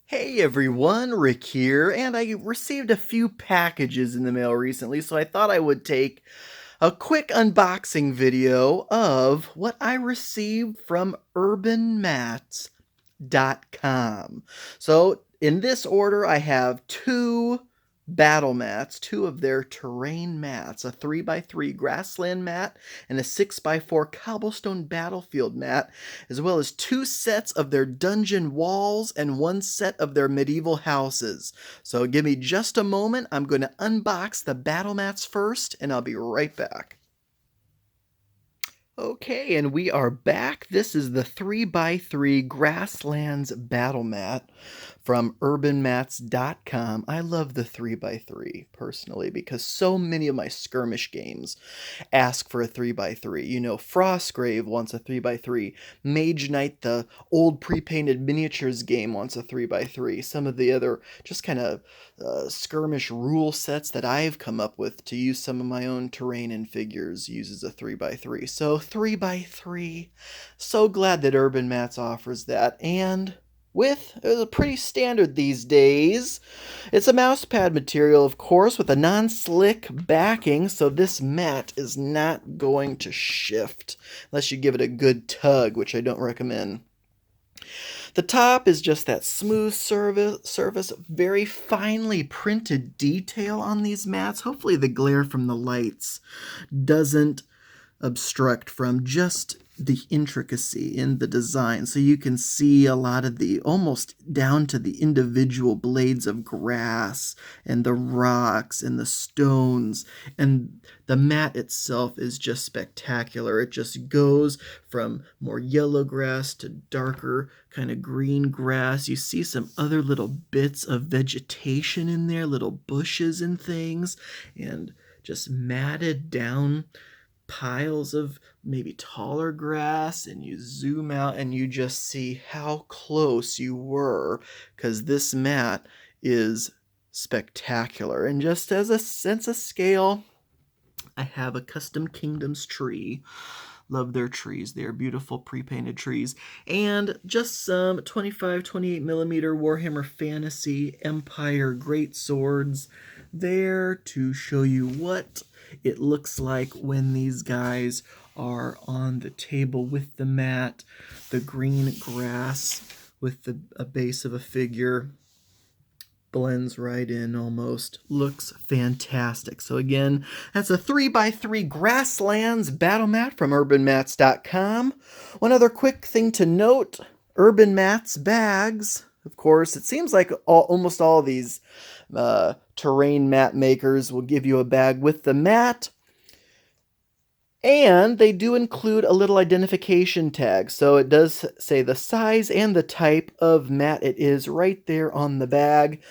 Hey everyone, Rick here, and I received a few packages in the mail recently, so I thought I would take a quick unboxing video of what I received from Urbanmatz.com. So, in this order, I have two battle mats, two of their terrain mats, a 3x3 grassland mat and a 6x4 cobblestone battlefield mat, as well as two sets of their dungeon walls and one set of their medieval houses. So give me just a moment. I'm going to unbox the battle mats first, and I'll be right back. Okay, and we are back. This is the 3x3 Grasslands Battle Mat from Urbanmatz.com. I love the 3x3 personally because so many of my skirmish games ask for a 3x3. You know, Frostgrave wants a 3x3. Mage Knight, the old pre-painted miniatures game, wants a 3x3. Some of the other just kind of skirmish rule sets that I've come up with to use some of my own terrain and figures uses a 3x3. So 3x3. So glad that Urbanmatz offers that. And with it's pretty standard these days. It's a mousepad material, of course, with a non-slick backing, so this mat is not going to shift unless you give it a good tug, which I don't recommend. The top is just that smooth surface, very finely printed detail on these mats. Hopefully the glare from the lights doesn't obstruct from just the intricacy in the design. So you can see a lot of the, almost down to the individual blades of grass and the rocks and the stones. And the mat itself is just spectacular. It just goes from more yellow grass to darker kind of green grass. You see some other little bits of vegetation in there, little bushes and things, and just matted down piles of maybe taller grass, and you zoom out and you just see how close you were, because this mat is spectacular. And just as a sense of scale, I have a Custom Kingdoms tree. Love their trees. They are beautiful pre-painted trees. And just some 25, 28 millimeter Warhammer Fantasy Empire great swords there to show you what it looks like when these guys are on the table with the mat. The green grass with a base of a figure blends right in almost. Looks fantastic. So again, that's a 3x3 Grasslands battle mat from Urbanmatz.com. One other quick thing to note, Urbanmatz bags. Of course, it seems like almost all of these terrain mat makers will give you a bag with the mat. And they do include a little identification tag. So it does say the size and the type of mat it is right there on the bag.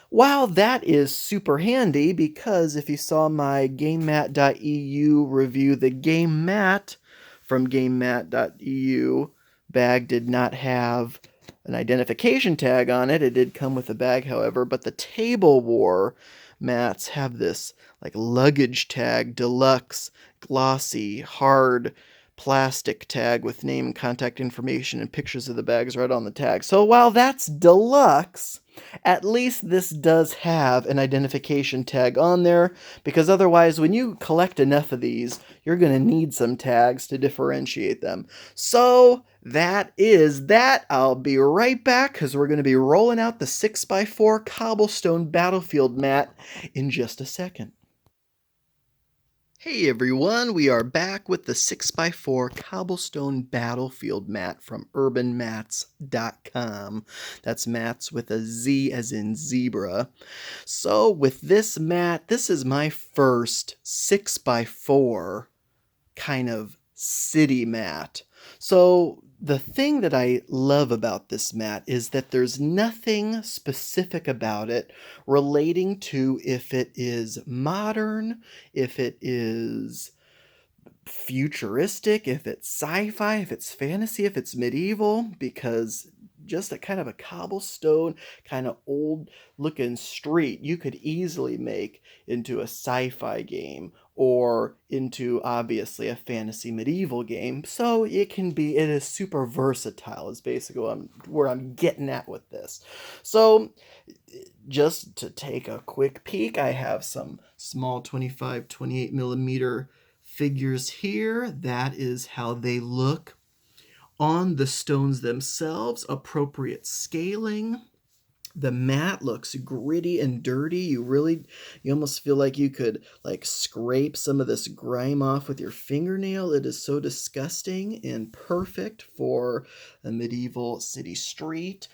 Wow, that is super handy, because if you saw my GameMat.eu review, the Game Mat from GameMat.eu bag did not have an identification tag on it. It did come with a bag, however, but the Table War mats have this like luggage tag, deluxe, glossy, hard plastic tag with name and contact information and pictures of the bags right on the tag. So while that's deluxe, at least this does have an identification tag on there, because otherwise when you collect enough of these, you're going to need some tags to differentiate them. So that is that. I'll be right back because we're going to be rolling out the 6x4 cobblestone battlefield mat in just a second. Hey everyone, we are back with the 6x4 cobblestone battlefield mat from Urbanmatz.com. That's mats with a Z as in zebra. So with this mat, this is my first 6x4 kind of city mat. So the thing that I love about this mat is that there's nothing specific about it relating to if it is modern, if it is futuristic, if it's sci-fi, if it's fantasy, if it's medieval, because just a kind of a cobblestone, kind of old looking street, you could easily make into a sci-fi game or into obviously a fantasy medieval game. So it is super versatile is basically where I'm getting at with this. So just to take a quick peek, I have some small 25, 28 millimeter figures here. That is how they look on the stones themselves, appropriate scaling. The mat looks gritty and dirty. You almost feel like you could like scrape some of this grime off with your fingernail. It is so disgusting and perfect for a medieval city street.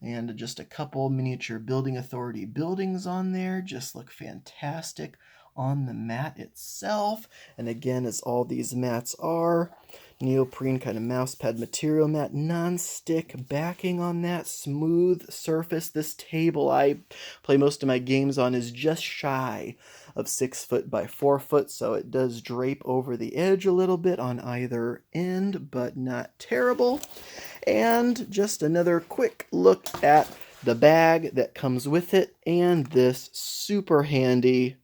And just a couple miniature building authority buildings on there just look fantastic on the mat itself. And again, as all these mats are, neoprene kind of mouse pad material mat, non-stick backing on that, smooth surface. This table I play most of my games on is just shy of 6 foot by 4 foot, so it does drape over the edge a little bit on either end, but not terrible. And just another quick look at the bag that comes with it and this super handy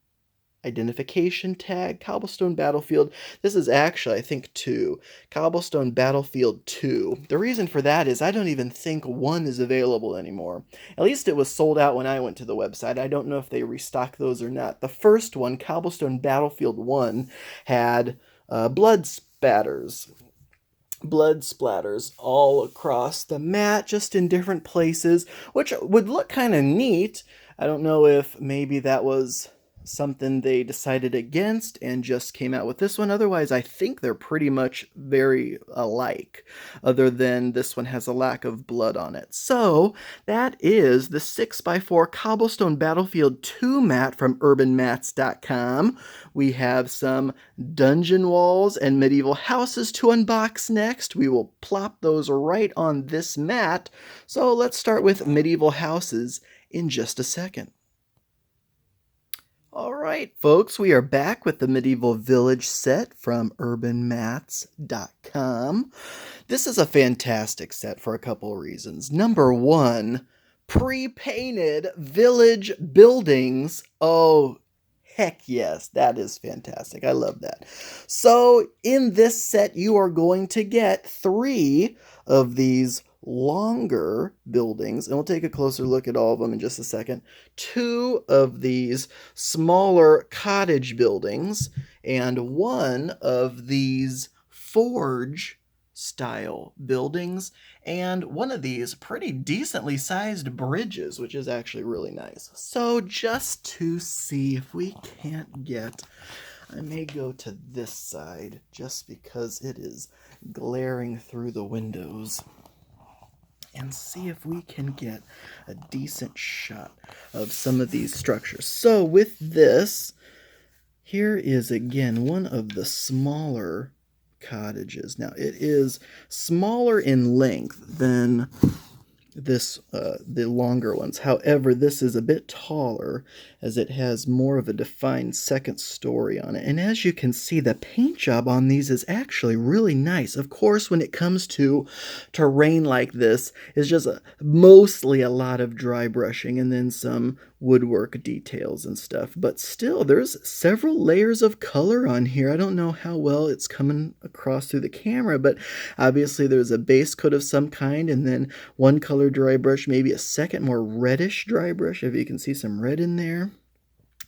identification tag, Cobblestone Battlefield. This is actually, I think, 2. Cobblestone Battlefield 2. The reason for that is I don't even think 1 is available anymore. At least it was sold out when I went to the website. I don't know if they restock those or not. The first one, Cobblestone Battlefield 1, had blood splatters all across the mat, just in different places, which would look kind of neat. I don't know if maybe that was something they decided against and just came out with this one. Otherwise, I think they're pretty much very alike, other than this one has a lack of blood on it. So that is the 6x4 Cobblestone Battlefield 2 mat from Urbanmatz.com. We have some dungeon walls and medieval houses to unbox next. We will plop those right on this mat. So let's start with medieval houses in just a second. All right, folks, we are back with the Medieval Village set from Urbanmatz.com. This is a fantastic set for a couple of reasons. Number one, pre-painted village buildings. Oh, heck yes, that is fantastic. I love that. So in this set, you are going to get 3 of these longer buildings, and we'll take a closer look at all of them in just a second. 2 of these smaller cottage buildings, and 1 of these forge style buildings, and 1 of these pretty decently sized bridges, which is actually really nice. So just to see if we can't get, I may go to this side just because it is glaring through the windows, and see if we can get a decent shot of some of these structures. So with this, here is again one of the smaller cottages. Now it is smaller in length than the longer ones. However, this is a bit taller as it has more of a defined second story on it. And as you can see, the paint job on these is actually really nice. Of course, when it comes to terrain like this, it's just mostly a lot of dry brushing and then some woodwork details and stuff. But still, there's several layers of color on here. I don't know how well it's coming across through the camera, but obviously there's a base coat of some kind and then one color dry brush, maybe a second more reddish dry brush, if you can see some red in there.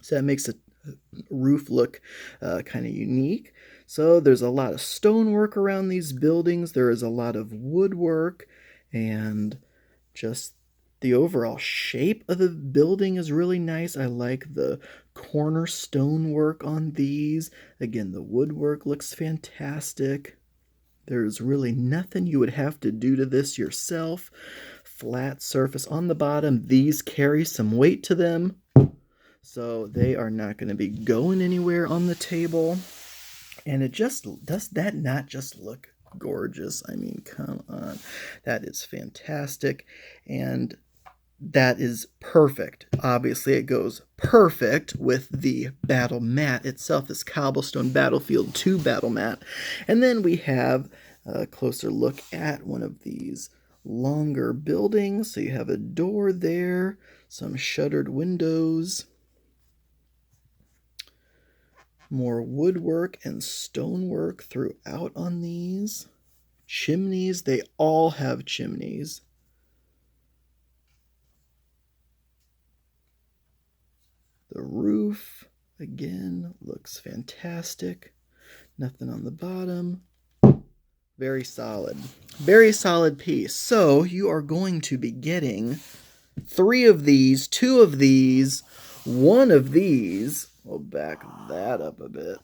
So that makes the roof look kind of unique. So there's a lot of stonework around these buildings. There is a lot of woodwork, and just the overall shape of the building is really nice. I like the corner stonework on these. Again, the woodwork looks fantastic. There's really nothing you would have to do to this yourself. Flat surface on the bottom. These carry some weight to them, so they are not going to be going anywhere on the table. And it just, does that not just look gorgeous? I mean, come on. That is fantastic. And that is perfect. Obviously, it goes perfect with the battle mat itself, this Cobblestone Battlefield 2 battle mat. And then we have a closer look at one of these longer buildings. So you have a door there, some shuttered windows. More woodwork and stonework throughout on these. Chimneys, they all have chimneys. The roof, again, looks fantastic. Nothing on the bottom. Very solid. Very solid piece. So you are going to be getting 3 of these, 2 of these, 1 of these. We'll back that up a bit.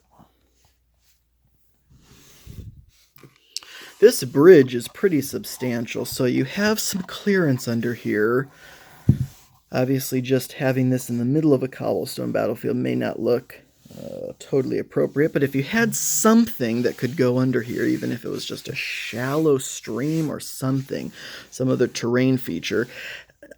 This bridge is pretty substantial, so you have some clearance under here. Obviously, just having this in the middle of a cobblestone battlefield may not look totally appropriate, but if you had something that could go under here, even if it was just a shallow stream or something, some other terrain feature,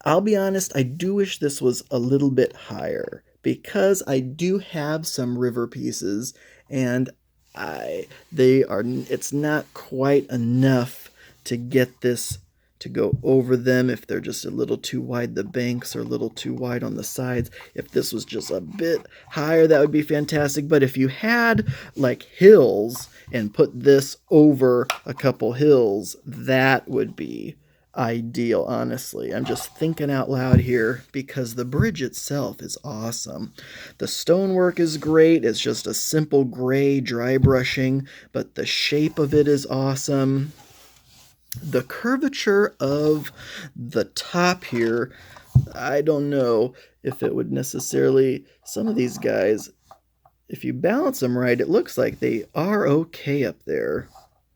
I'll be honest, I do wish this was a little bit higher, because I do have some river pieces, and it's not quite enough to get this to go over them. If they're just a little too wide, the banks are a little too wide on the sides. If this was just a bit higher, that would be fantastic. But if you had like hills and put this over a couple hills, that would be ideal, honestly. I'm just thinking out loud here because the bridge itself is awesome. The stonework is great. It's just a simple gray dry brushing, but the shape of it is awesome. The curvature of the top here, I don't know if it would necessarily, some of these guys, if you balance them right, it looks like they are okay up there.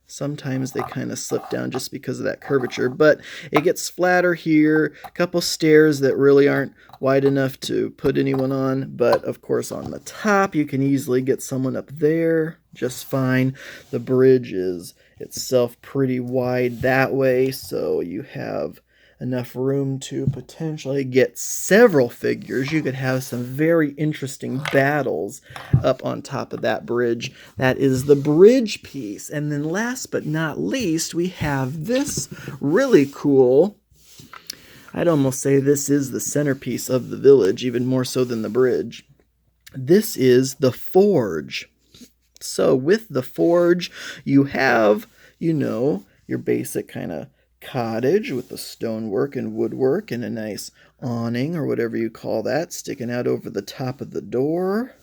Sometimes they kind of slip down just because of that curvature, but it gets flatter here. A couple stairs that really aren't wide enough to put anyone on, but of course on the top you can easily get someone up there just fine. The bridge is itself pretty wide that way, so you have enough room to potentially get several figures. You could have some very interesting battles up on top of that bridge. That is the bridge piece. And then last but not least, we have this really cool, I'd almost say this is the centerpiece of the village, even more so than the bridge. This is the forge. So with the forge, you have, your basic kind of cottage with the stonework and woodwork and a nice awning or whatever you call that sticking out over the top of the door,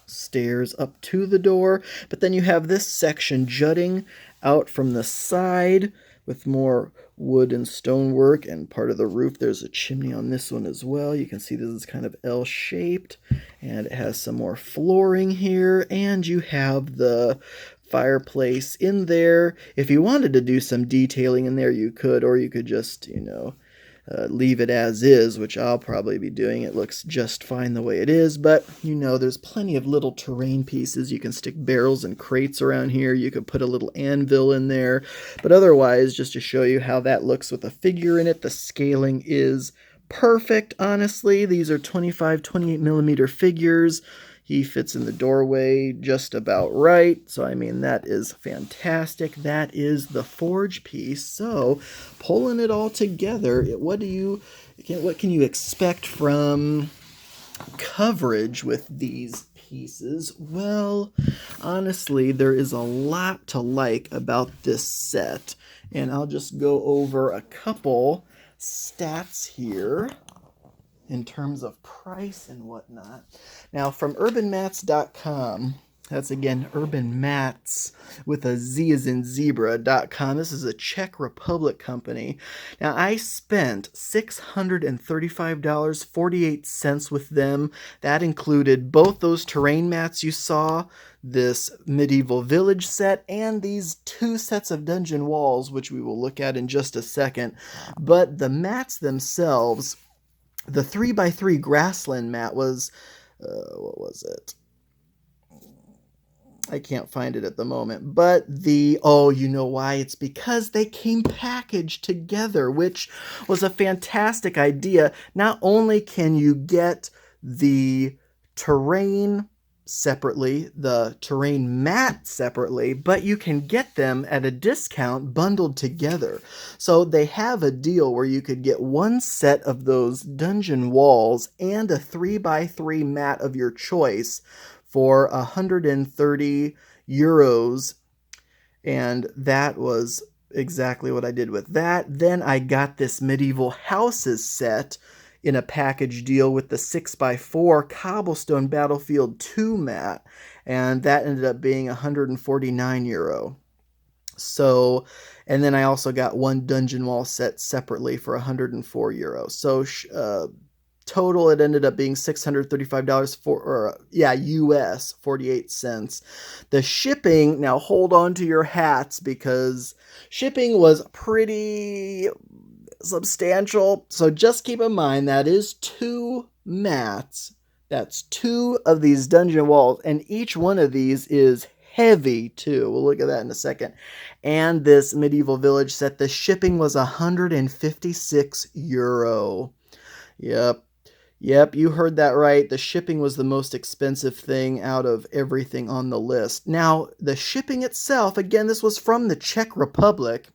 stairs up to the door, but then you have this section jutting out from the side with more wood and stonework, and part of the roof, there's a chimney on this one as well. You can see this is kind of L-shaped, and it has some more flooring here, and you have the fireplace in there. If you wanted to do some detailing in there, you could, or you could just, leave it as is, which I'll probably be doing. It looks just fine the way it is, but, there's plenty of little terrain pieces. You can stick barrels and crates around here. You could put a little anvil in there, but otherwise, just to show you how that looks with a figure in it, the scaling is perfect, honestly. These are 28 millimeter figures. He fits in the doorway just about right. So, that is fantastic. That is the forge piece. So, pulling it all together, what can you expect from coverage with these pieces? Well, honestly, there is a lot to like about this set. And I'll just go over a couple stats here in terms of price and whatnot. Now, from Urbanmatz.com, that's again Urbanmatz with a Z as in zebra.com. This is a Czech Republic company. Now, I spent $635.48 with them. That included both those terrain mats you saw, this medieval village set, and these 2 sets of dungeon walls, which we will look at in just a second. But the mats themselves, the 3x3 grassland mat was, what was it? I can't find it at the moment, but you know why? It's because they came packaged together, which was a fantastic idea. Not only can you get the terrain separately, the terrain mat separately, but you can get them at a discount bundled together. So they have a deal where you could get 1 set of those dungeon walls and a 3x3 mat of your choice for 130 euros, and that was exactly what I did with that. Then I got this medieval houses set in a package deal with the 6x4 cobblestone battlefield 2 mat, and that ended up being 149 euro. So, and then I also got one dungeon wall set separately for 104 euros. So, total, it ended up being $635 for, or yeah, US 48 cents. The shipping, now hold on to your hats because shipping was pretty substantial. So just keep in mind that is 2 mats. That's 2 of these dungeon walls, and each one of these is heavy too. We'll look at that in a second. And this medieval village set, the shipping was 156 euro. Yep. Yep, you heard that right. The shipping was the most expensive thing out of everything on the list. Now, the shipping itself, again, this was from the Czech Republic.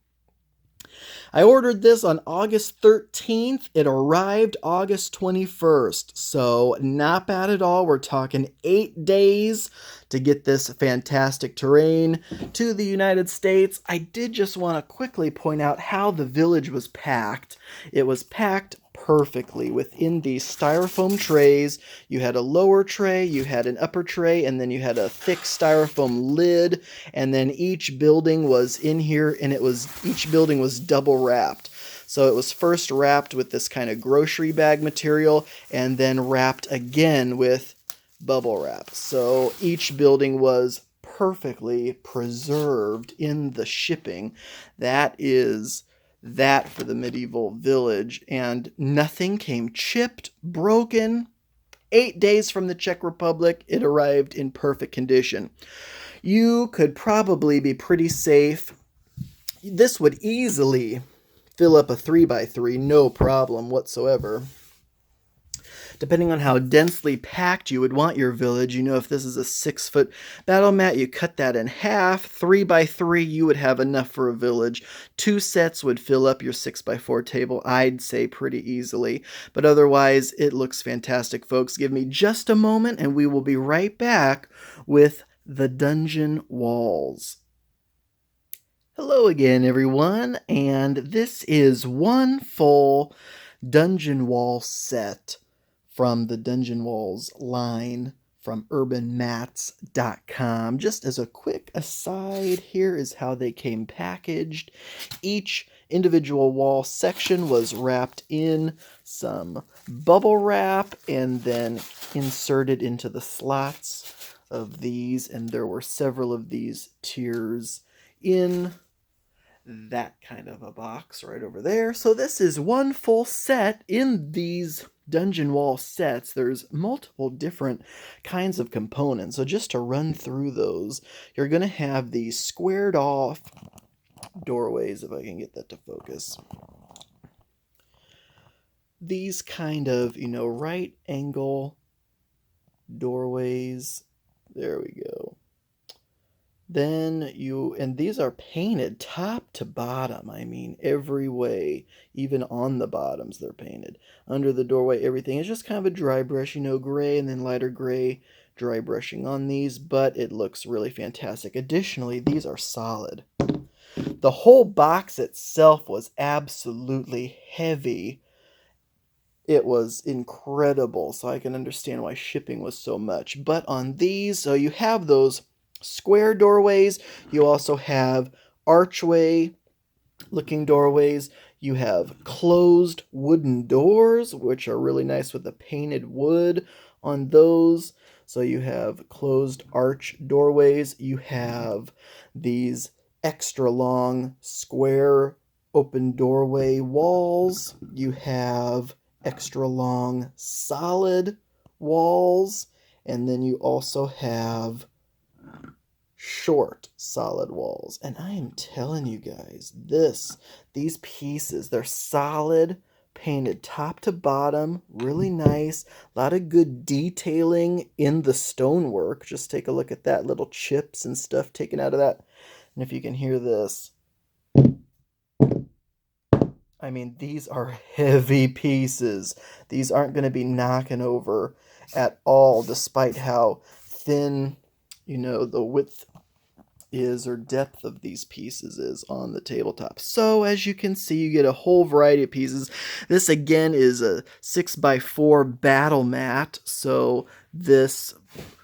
I ordered this on August 13th. It arrived August 21st. So, not bad at all. We're talking 8 days to get this fantastic terrain to the United States. I did just want to quickly point out how the village was packed. It was packed perfectly within these styrofoam trays. You had a lower tray, you had an upper tray, and then you had a thick styrofoam lid, and then each building was in here, and each building was double wrapped. So it was first wrapped with this kind of grocery bag material, and then wrapped again with bubble wrap. So each building was perfectly preserved in the shipping. That is that for the medieval village, and nothing came chipped, broken. 8 days from the Czech Republic, it arrived in perfect condition. You could probably be pretty safe. This would easily fill up a 3x3, no problem whatsoever. Depending on how densely packed you would want your village, if this is a 6-foot battle mat, you cut that in half. 3x3, you would have enough for a village. 2 sets would fill up your 6x4 table, I'd say, pretty easily. But otherwise, it looks fantastic, folks. Give me just a moment, and we will be right back with the dungeon walls. Hello again, everyone, and this is one full dungeon wall set from the Dungeon Walls line from Urbanmatz.com. Just as a quick aside, here is how they came packaged. Each individual wall section was wrapped in some bubble wrap and then inserted into the slots of these, and there were several of these tiers in that kind of a box right over there. So this is one full set. In these dungeon wall sets, there's multiple different kinds of components. So just to run through those, you're going to have these squared off doorways, if I can get that to focus. These kind of, right angle doorways. There we go. Then and these are painted top to bottom. I mean, every way, even on the bottoms, they're painted. Under the doorway, everything is just kind of a dry brush, gray and then lighter gray dry brushing on these, but it looks really fantastic. Additionally, these are solid. The whole box itself was absolutely heavy. It was incredible, so I can understand why shipping was so much. But on these, so you have those square doorways, you also have archway looking doorways, you have closed wooden doors, which are really nice with the painted wood on those. So you have closed arch doorways, you have these extra long square open doorway walls, you have extra long solid walls, and then you also have short solid walls. And I am telling you guys, these pieces, they're solid, painted top to bottom, really nice, a lot of good detailing in the stonework. Just take a look at that, little chips and stuff taken out of that. And if you can hear this, I mean, these are heavy pieces. These aren't going to be knocking over at all, despite how thin, the width is or depth of these pieces is on the tabletop. So as you can see, you get a whole variety of pieces. This again is a 6x4 battle mat. So this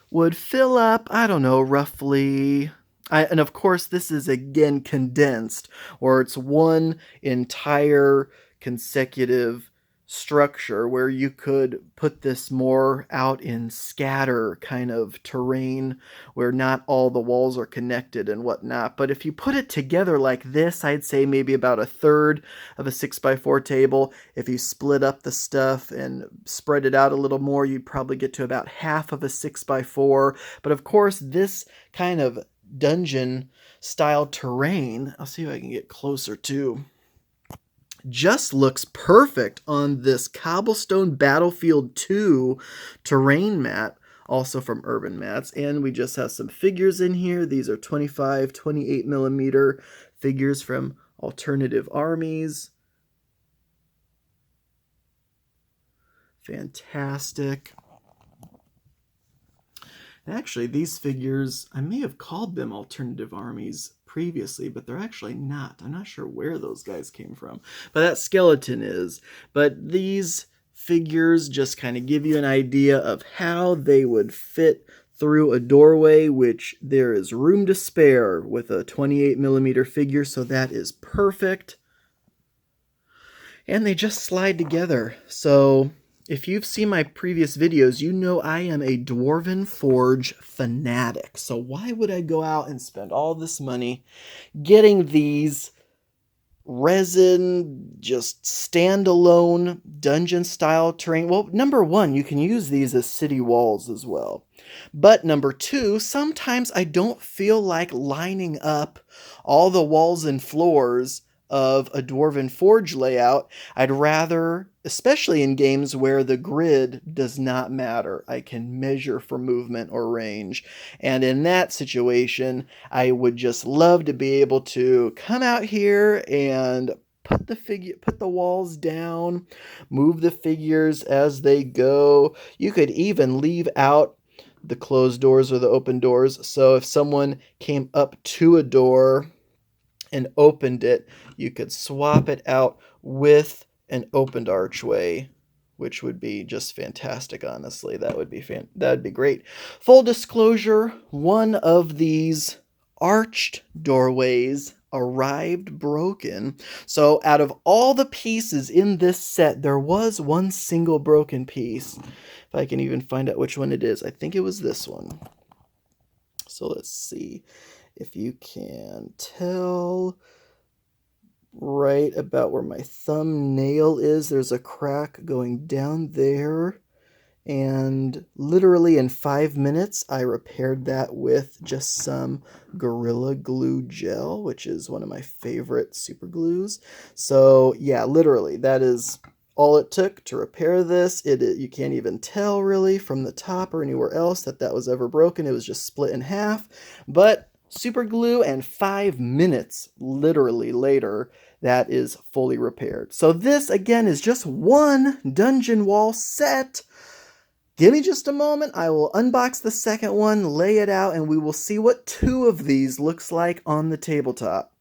would fill up, I don't know, roughly. And of course, this is again condensed, or it's one entire consecutive structure where you could put this more out in scatter kind of terrain where not all the walls are connected and whatnot. But if you put it together like this, I'd say maybe about a third of a 6x4 table. If you split up the stuff and spread it out a little more, you'd probably get to about half of a 6x4. But of course, this kind of dungeon style terrain, I'll see if I can get closer to, just looks perfect on this Cobblestone Battlefield 2 terrain mat, also from Urbanmatz. And we just have some figures in here. These are 25, 28 millimeter figures from alternative armies. Fantastic. Actually, these figures, I may have called them alternative armies previously, but they're actually not. I'm not sure where those guys came from, but that skeleton is. But these figures just kind of give you an idea of how they would fit through a doorway, which there is room to spare with a 28 millimeter figure, so that is perfect. And they just slide together. So if you've seen my previous videos, you know I am a Dwarven Forge fanatic. So why would I go out and spend all this money getting these resin, just standalone dungeon style terrain? Well, number one, you can use these as city walls as well. But number two, sometimes I don't feel like lining up all the walls and floors of a Dwarven Forge layout. I'd rather, especially in games where the grid does not matter, I can measure for movement or range. And in that situation, I would just love to be able to come out here and put the walls down, move the figures as they go. You could even leave out the closed doors or the open doors. So if someone came up to a door and opened it, you could swap it out with an opened archway, which would be just fantastic, honestly. That would be great. Full disclosure, one of these arched doorways arrived broken. So out of all the pieces in this set, there was one single broken piece. If I can even find out which one it is, I think it was this one. So let's see if you can tell right about where my thumbnail is. There's a crack going down there, and literally in 5 minutes I repaired that with just some Gorilla Glue gel, which is one of my favorite super glues. So yeah, literally that is all it took to repair this. You can't even tell really from the top or anywhere else that was ever broken. It was just split in half, but super glue, and 5 minutes literally later, that is fully repaired. So this again is just one dungeon wall set. Give me just a moment. I will unbox the second one, lay it out, and we will see what two of these looks like on the tabletop.